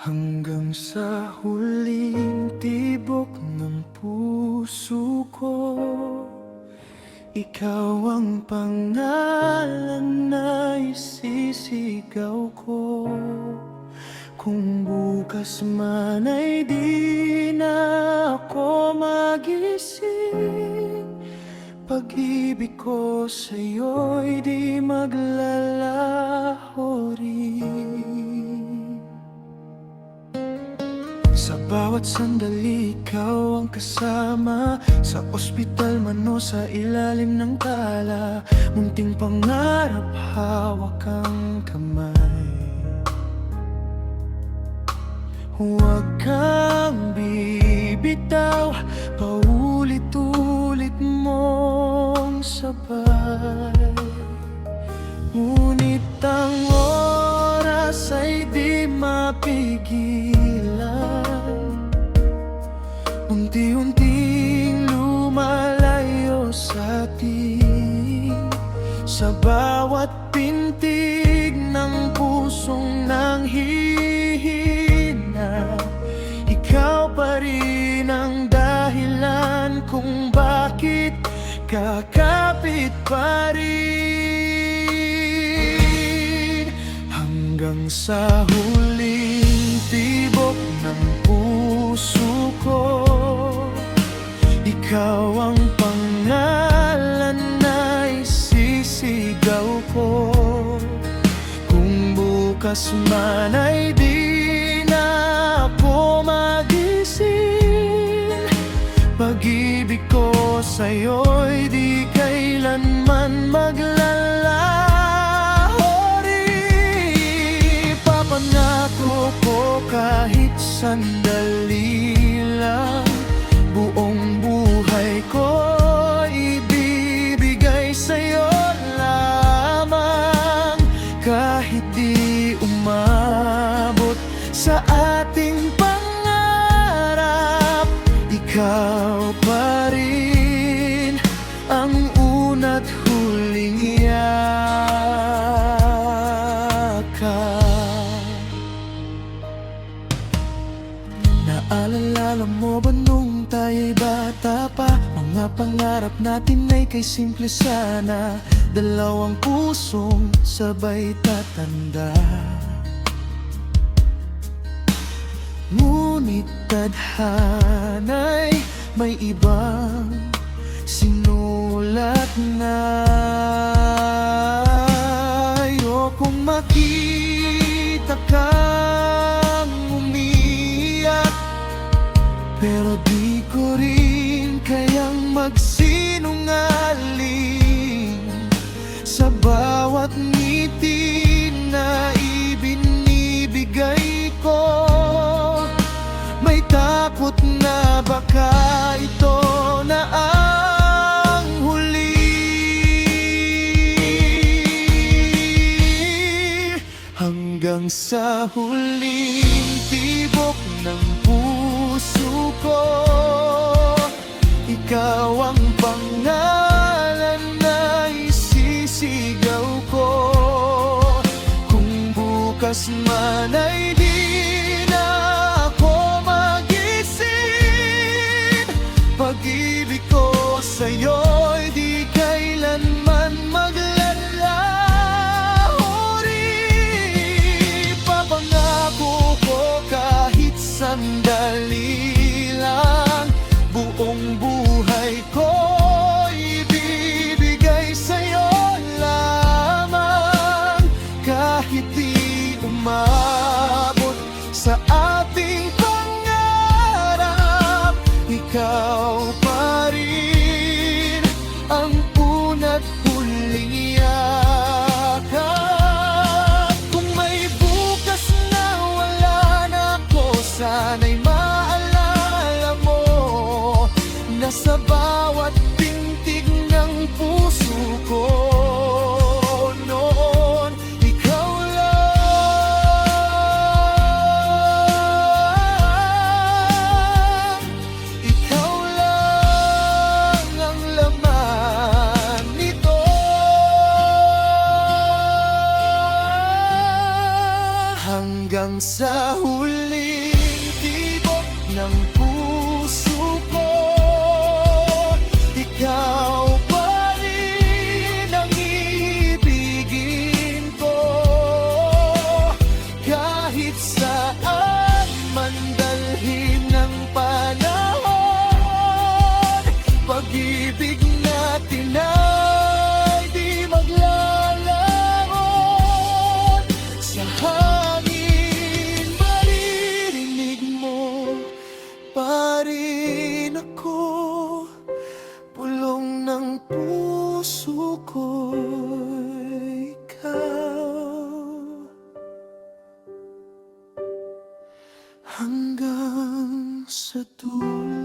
Hanggang sa huling tibok ng puso ko, ikaw ang pangalan na isisigaw ko. Kung bukas man ay di na ako magising, pag-ibig ko sa'yo'y di maglalaho rin. Sa bawat sandali ikaw ang kasama, sa ospital man o sa ilalim ng tala. Munting pangarap, hawak ang kamay. Huwag kang bibitaw, paulit-ulit mong sabay. Ngunit ang oras ay di mapigilan, unti-unting lumalayo sa atin. Sa bawat pintig ng pusong nanghihina, ikaw pa rin ang dahilan kung bakit kakapit pa rin. Hanggang sa huling tibok ng puso ko, ikaw ang pangalan na isisigaw ko. Kung bukas man ay di na ako magising, pag-ibig ko sa'yo'y di kailanman maglalaho rin. Papangako ko kahit sandali lang, buong buhay ko ibibigay sa'yo lamang. Kahit di umabot sa ating pangarap, ikaw pa rin ang una't huling yakap. Naalala mo ba nung tayo'y bata pa? Mga pangarap natin ay kay simple sana, dalawang pusong sabay tatanda. Ngunit tadhana'y may ibang sinulat na. Ayokong makita kang umiyak, pero di ko rin kayang magsinungaling. Sa bawat ngiti na ibinibigay ko, may takot na baka ito na ang huli. Hanggang sa huling tibok ng puso ko, ikaw ang pangalan na isisigaw ko. Kung bukas man ay di na ako magising, pag-ibig ko sa'yo'y di kailanman maglalaho rin. Papangako ko kahit sandali lang, buong buhay ko ibibigay sa'yo lamang. Kahit di umabot sa ating pangarap, ikaw pa rin ang una't huling yakap. Kung may bukas na wala na ako, sana'y maalala mo na sa bawat pintig ng puso ko noon, ikaw lang. hanggang sa huling tibok ng puso ko. Ikaw pa rin ang ibigin ko, kahit saan man dalhin ng panahon. Pag-ibig natin ay di maglalaon. Sa hangin maririnig mo pa rin ako, pulong ng puso ko, ikaw. Hanggang sa dulo